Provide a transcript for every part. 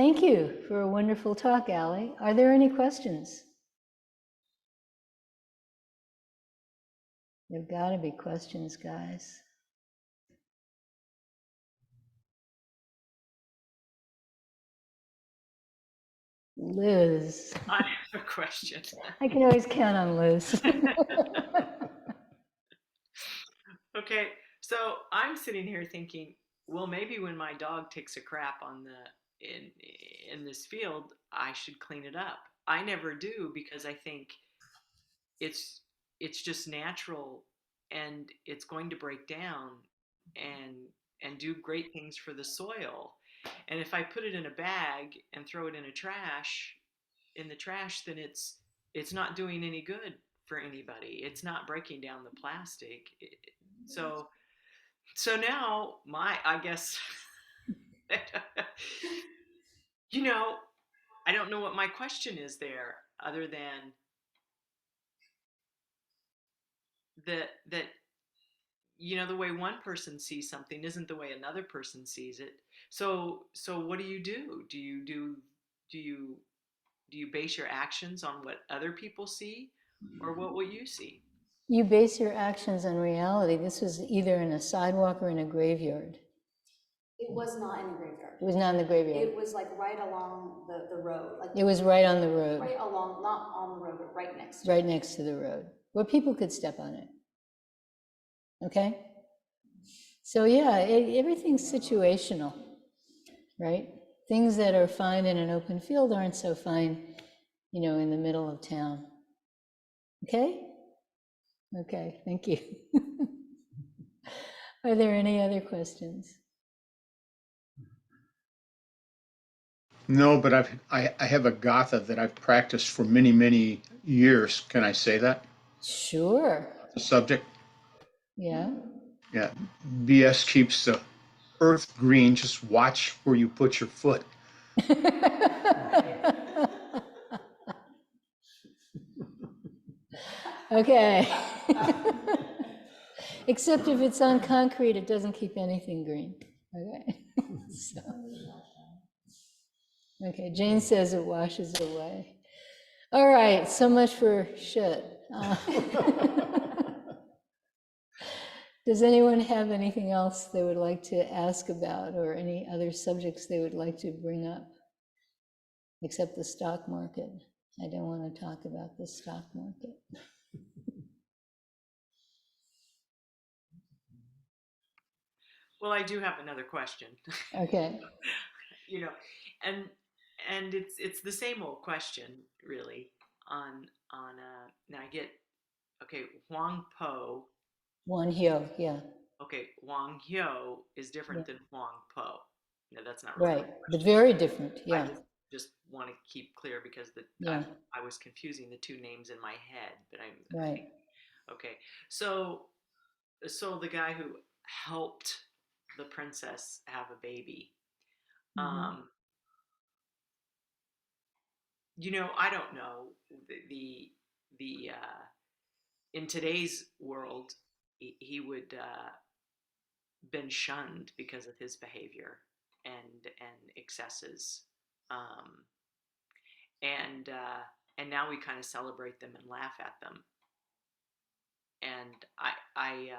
Thank you for a wonderful talk, Allie. Are there any questions? There've got to be questions, guys. Liz. I have a question. I can always count on Liz. Okay, so I'm sitting here thinking, well, maybe when my dog takes a crap on in this field, I should clean it up. I never do because I think it's it's just natural and it's going to break down and and do great things for the soil. And if I put it in a bag and throw it in the trash, then it's not doing any good for anybody. It's not breaking down the plastic. So so now my I guess you know, I don't know what my question is there other than that the way one person sees something isn't the way another person sees it. So what do you do? Do you do you base your actions on what other people see or what will you see? You base your actions on reality. This was either in a sidewalk or in a graveyard. It was not in the graveyard. It was not in the graveyard. It was like right along the road. Like it was right on the road. Right along, not on the road, but right next to Right next to the road, where people could step on it. Okay? So yeah, everything's situational, right? Things that are fine in an open field aren't so fine, in the middle of town. Okay? Okay, thank you. Are there any other questions? No, but I have a gatha that I've practiced for many, many years. Can I say that? Sure. The subject? Yeah. Yeah. BS keeps the earth green. Just watch where you put your foot. Okay. Except if it's on concrete, it doesn't keep anything green. Okay. So. Okay, Jane says it washes away. All right, so much for shit. Does anyone have anything else they would like to ask about or any other subjects they would like to bring up? Except the stock market. I don't want to talk about the stock market. Well, I do have another question. Okay. And it's the same old question really on now I get okay, Huang Po. Won Hyo, yeah. Okay, Wang Hyo is different Yeah. than Huang Po. No, that's not really Right, but very different, yeah. I just want to keep clear because Yeah. I was confusing the two names in my head, but Right. Okay. So the guy who helped the princess have a baby. Mhm. I don't know the in today's world he would been shunned because of his behavior and excesses, um, and now we kind of celebrate them and laugh at them. And I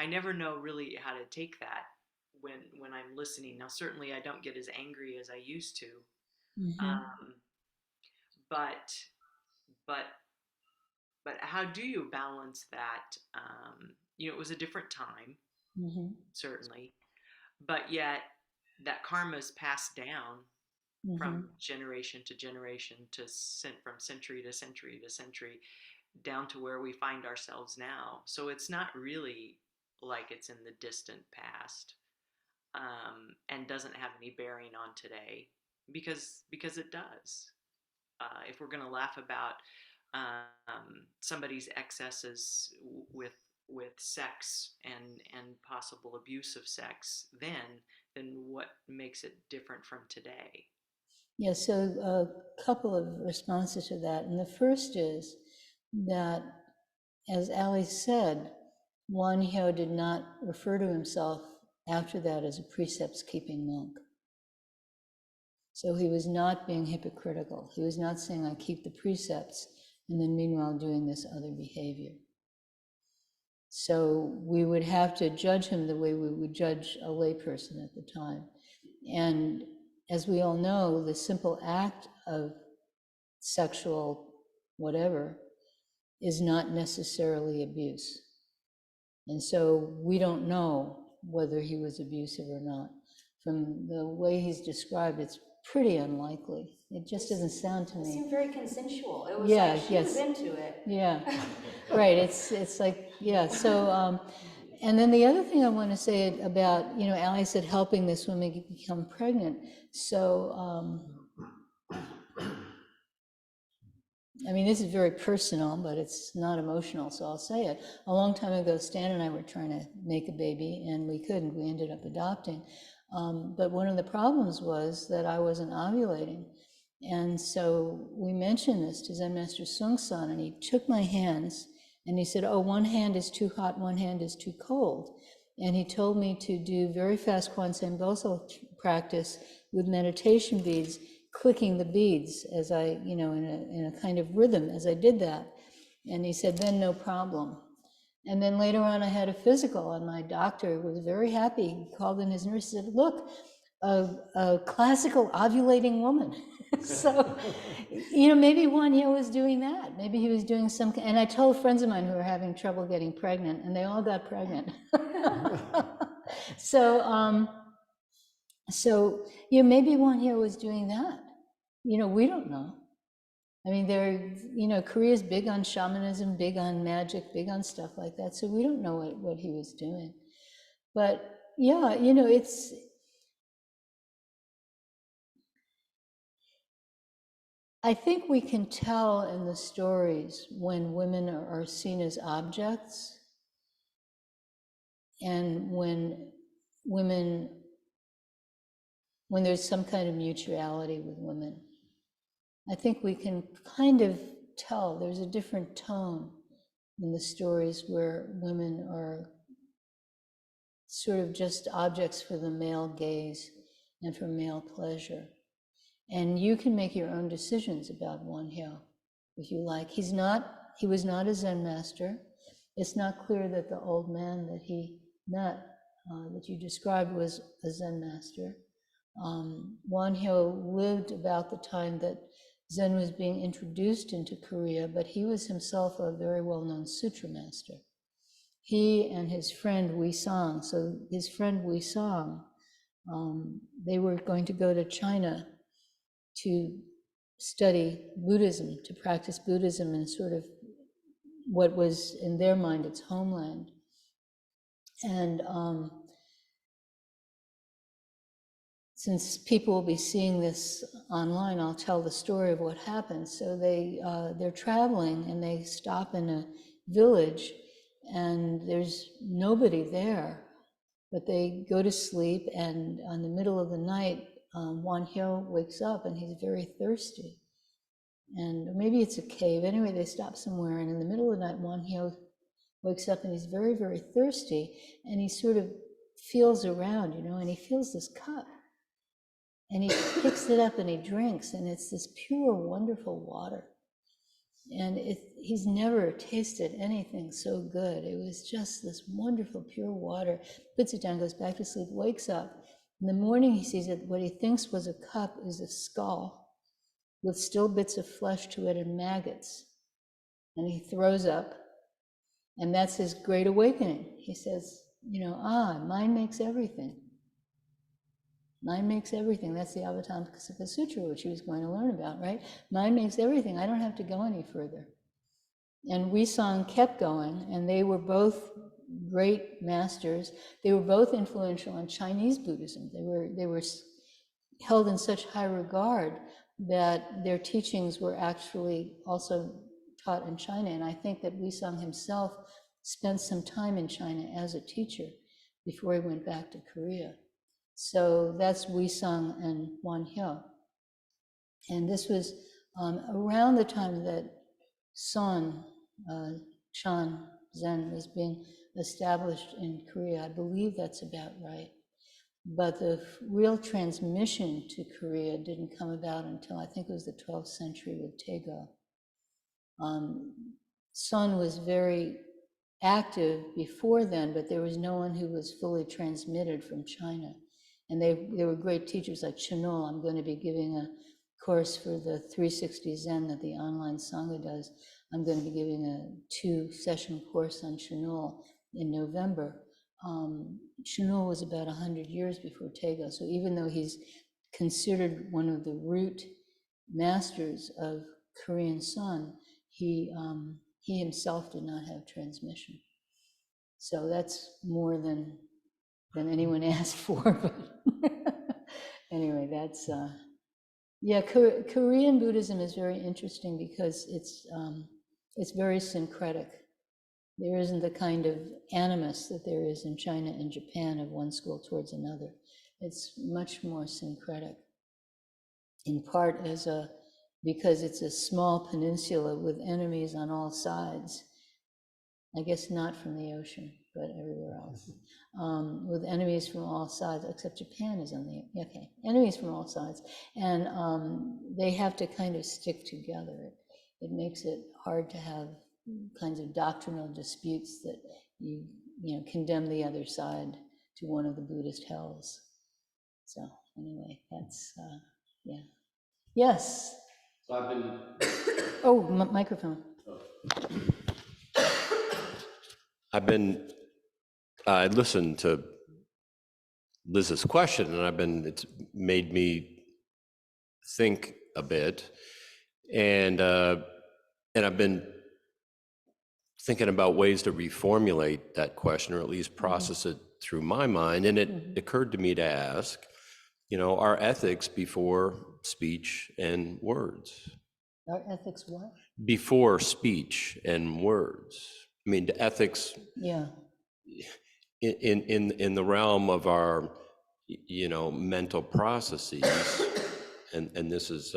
never know really how to take that when I'm listening. Now, certainly, I don't get as angry as I used to, but but but how do you balance that? It was a different time, certainly, but yet that karma is passed down from generation to generation from century to century to century down to where we find ourselves now. So it's not really like it's in the distant past, and doesn't have any bearing on today because it does. If we're going to laugh about somebody's excesses with sex and possible abuse of sex, then what makes it different from today? Yeah, so a couple of responses to that. And the first is that, as Ali said, Wan Hyo did not refer to himself after that as a precepts-keeping monk. So he was not being hypocritical. He was not saying, I keep the precepts, and then meanwhile doing this other behavior. So we would have to judge him the way we would judge a layperson at the time. And as we all know, the simple act of sexual whatever is not necessarily abuse. And so we don't know whether he was abusive or not. From the way he's described, it's pretty unlikely. It just doesn't sound to It me. seemed very consensual. It was Yeah, like she yes. was into it. Yeah, right. It's like, yeah. So, and then the other thing I want to say about, Ali said helping this woman become pregnant. So, I mean, this is very personal, but it's not emotional, so I'll say it. A long time ago, Stan and I were trying to make a baby, and we couldn't. We ended up adopting. But one of the problems was that I wasn't ovulating. And so we mentioned this to Zen Master Sung San, and he took my hands, and he said, oh, one hand is too hot, one hand is too cold. And he told me to do very fast Kwanzaa Boso practice with meditation beads, clicking the beads as I, in a kind of rhythm as I did that. And he said, then no problem. And then later on I had a physical, and my doctor was very happy. He called in his nurse and said, look, a classical ovulating woman. So, maybe Juan Yo was doing that. Maybe he was doing some, and I told friends of mine who were having trouble getting pregnant, and they all got pregnant. So, maybe Juan Yo was doing that. We don't know. I mean, Korea's big on shamanism, big on magic, big on stuff like that. So we don't know what he was doing. But yeah, I think we can tell in the stories when women are seen as objects, and when there's some kind of mutuality with women. I think we can kind of tell there's a different tone in the stories where women are sort of just objects for the male gaze and for male pleasure. And you can make your own decisions about Won Hyo if you like. He was not a Zen master. It's not clear that the old man that he met, that you described, was a Zen master. Won Hyo lived about the time that Zen was being introduced into Korea, but he was himself a very well-known sutra master. He and his friend Wi Sang, so his friend Wi Sang, they were going to go to China to study Buddhism, to practice Buddhism in sort of what was in their mind its homeland. And since people will be seeing this online, I'll tell the story of what happened. So they're traveling, and they stop in a village, and there's nobody there, but they go to sleep, and in the middle of the night, Won Hyo wakes up, and he's very thirsty. And maybe it's a cave. Anyway, they stop somewhere, and in the middle of the night, Won Hyo wakes up, and he's very, very thirsty, and he sort of feels around, and he feels this cup. And he picks it up and he drinks, and it's this pure, wonderful water. And he's never tasted anything so good. It was just this wonderful, pure water. Puts it down, goes back to sleep, wakes up. In the morning, he sees that what he thinks was a cup is a skull with still bits of flesh to it and maggots. And he throws up, and that's his great awakening. He says, mind makes everything. Mind makes everything. That's the Avatamsaka Sutra, which he was going to learn about, right? Mind makes everything. I don't have to go any further. And Wi Sang kept going, and they were both great masters. They were both influential on Chinese Buddhism. They were held in such high regard that their teachings were actually also taught in China. And I think that Wi Sang himself spent some time in China as a teacher before he went back to Korea. So that's Wi Sang and Won Hyo. And this was around the time that Son Chan Zen was being established in Korea. I believe that's about right. but the real transmission to Korea didn't come about until I think it was the 12th century with Taego. Sun was very active before then, but there was no one who was fully transmitted from China. And they were great teachers like Chenol. I'm going to be giving a course for the 360 Zen that the online Sangha does. I'm going to be giving a 2-session course on Chenol in November. Chenol was about 100 years before Taego. So even though he's considered one of the root masters of Korean Sun, he himself did not have transmission. So that's more than anyone asked for. But anyway, that's, yeah, Korean Buddhism is very interesting because it's very syncretic. There isn't the kind of animus that there is in China and Japan of one school towards another. It's much more syncretic, in part because it's a small peninsula with enemies on all sides. I guess not from the ocean, but everywhere else. With enemies from all sides, except Japan is on the, okay, enemies from all sides. And they have to kind of stick together. It makes it hard to have kinds of doctrinal disputes that you condemn the other side to one of the Buddhist hells. So anyway, that's, yeah. Yes. So I've been. Oh, microphone. I listened to Liz's question, and it's made me think a bit, and I've been thinking about ways to reformulate that question, or at least process it through my mind. And it occurred to me to ask, are ethics before speech and words? Our ethics what? Before speech and words. I mean, the ethics. Yeah. In the realm of our, mental processes, and this is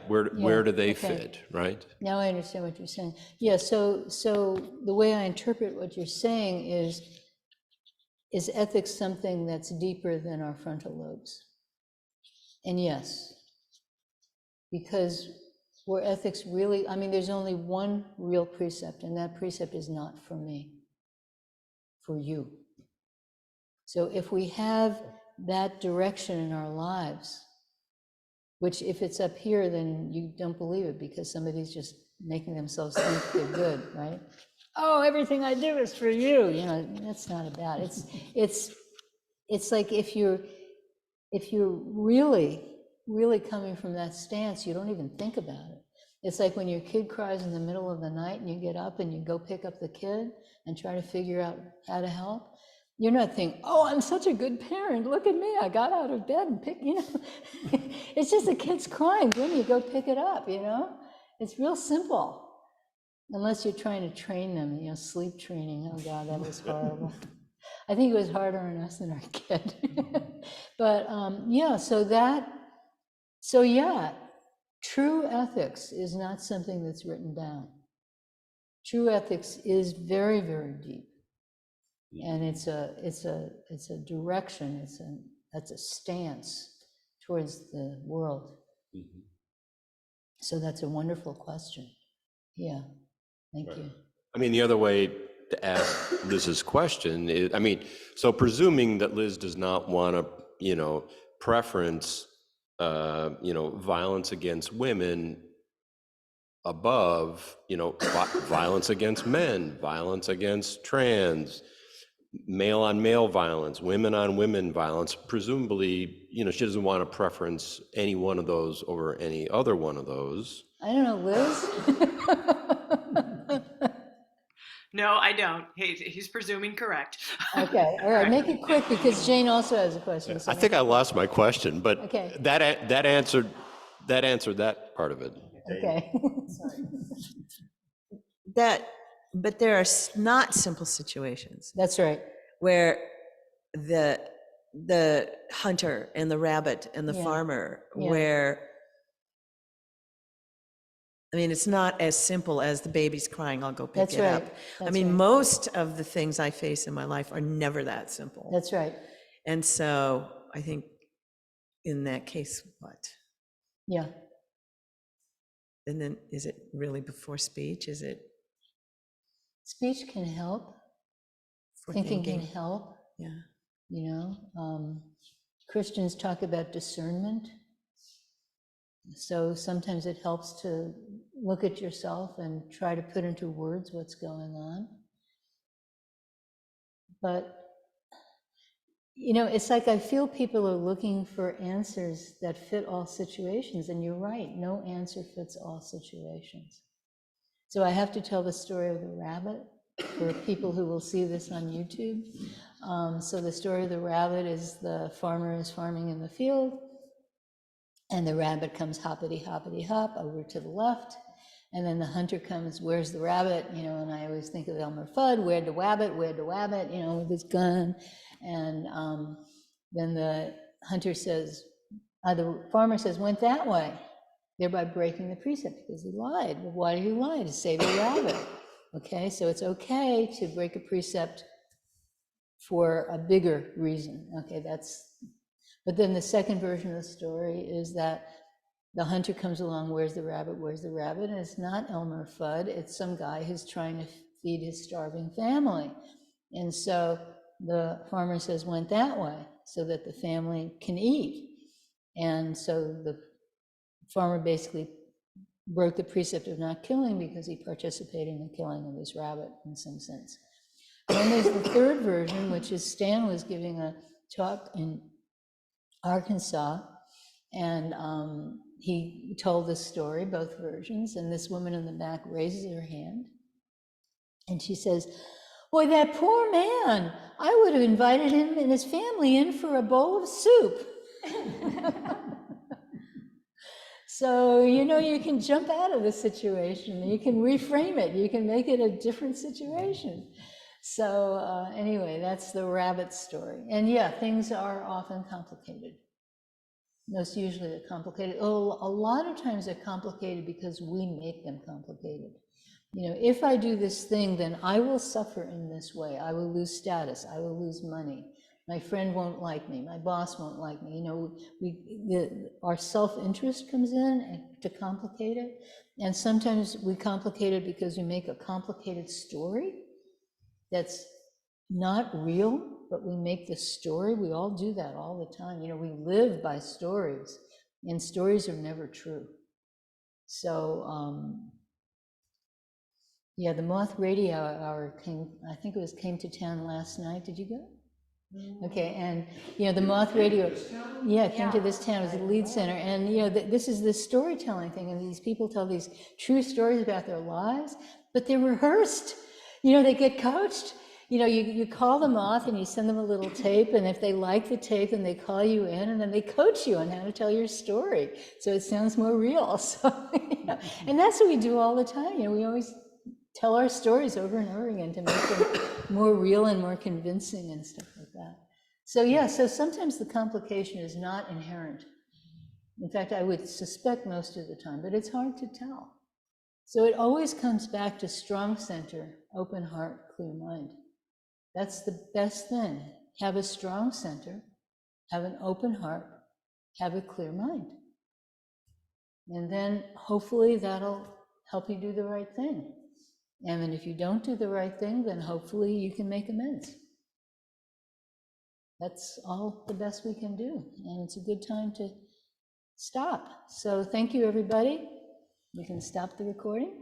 where do they fit, right? Now I understand what you're saying. Yeah. So the way I interpret what you're saying is ethics something that's deeper than our frontal lobes? And yes, because where ethics really, I mean, there's only one real precept, and that precept is not for me, for you. So if we have that direction in our lives, which if it's up here, then you don't believe it because somebody's just making themselves think they're good, right? Oh, everything I do is for you. That's not about it. It's like if you're really coming from that stance, you don't even think about it. It's like when your kid cries in the middle of the night and you get up and you go pick up the kid and try to figure out how to help. You're not thinking, oh, I'm such a good parent. Look at me. I got out of bed and picked, It's just the kid's crying. Then you go pick it up, It's real simple. Unless you're trying to train them, sleep training. Oh God, that was horrible. I think it was harder on us than our kid. But true ethics is not something that's written down. True ethics is very, very deep. And it's a direction, that's a stance towards the world. Mm-hmm. So that's a wonderful question. Yeah, thank you. I mean, the other way to ask Liz's question is, so presuming that Liz does not want to, preference, violence against women above, violence against men, violence against trans, male on male violence, women on women violence, presumably, she doesn't want to preference any one of those over any other one of those. I don't know, Liz? No, I don't. He's presuming correct. Okay, all right, make it quick because Jane also has a question. So I think I lost my question, but okay. that answered that part of it. Okay. But there are not simple situations That's right. where the hunter and the rabbit and the farmer, where, it's not as simple as the baby's crying, I'll go pick it up. That's right. Right. Most of the things I face in my life are never that simple. That's right. And so I think in that case, what? Yeah. And then is it really before speech? Is it Speech can help. for Thinking thinking? can help. Yeah. You know, Christians talk about discernment. So sometimes it helps to look at yourself and try to put into words what's going on. But, you know, it's like I feel people are looking for answers that fit all situations. And you're right, no answer fits all situations. So I have to tell the story of the rabbit for people who will see this on YouTube. So the story of the rabbit is the farmer is farming in the field, and the rabbit comes hoppity, hoppity, hop over to the left. And then the hunter comes, where's the rabbit? You know, and I always think of Elmer Fudd, where'd the wabbit, you know, with his gun. And then the hunter says, the farmer says, went that way, thereby breaking the precept because he lied. Well, why did he lie? To save the rabbit. Okay, so it's okay to break a precept for a bigger reason. Okay, but then the second version of the story is that the hunter comes along, where's the rabbit, and it's not Elmer Fudd, it's some guy who's trying to feed his starving family. And so the farmer says, went that way, so that the family can eat. And so the farmer basically broke the precept of not killing because he participated in the killing of this rabbit in some sense. Then there's the third version, which is Stan was giving a talk in Arkansas, and he told this story, both versions, and this woman in the back raises her hand, and she says, boy, that poor man, I would have invited him and his family in for a bowl of soup. So, you know, you can jump out of the situation, you can reframe it, you can make it a different situation. So anyway, that's the rabbit story. And yeah, things are often complicated. Most usually they're complicated. Oh, a lot of times they're complicated because we make them complicated. You know, if I do this thing, then I will suffer in this way. I will lose status, I will lose money. My friend won't like me, my boss won't like me. You know, our self-interest comes in to complicate it. And sometimes we complicate it because we make a complicated story that's not real, but we make the story. We all do that all the time. You know, we live by stories, and stories are never true. So, yeah, the Moth Radio Hour came to town last night. Did you go? Okay, and you know, the Moth Radio, came to this town as a lead center, and you know, this is the storytelling thing, and these people tell these true stories about their lives, but they're rehearsed. You know, they get coached. You know, you call them off and you send them a little tape, and if they like the tape, then they call you in, and then they coach you on how to tell your story, so it sounds more real. So, you know, and that's what we do all the time. You know, we always tell our stories over and over again to make them more real and more convincing and stuff like that. So yeah, so sometimes the complication is not inherent. In fact, I would suspect most of the time, but it's hard to tell. So it always comes back to strong center, open heart, clear mind. That's the best thing. Have a strong center, have an open heart, have a clear mind. And then hopefully that'll help you do the right thing. And then if you don't do the right thing, then hopefully you can make amends. That's all the best we can do. And it's a good time to stop. So thank you, everybody. We can stop the recording.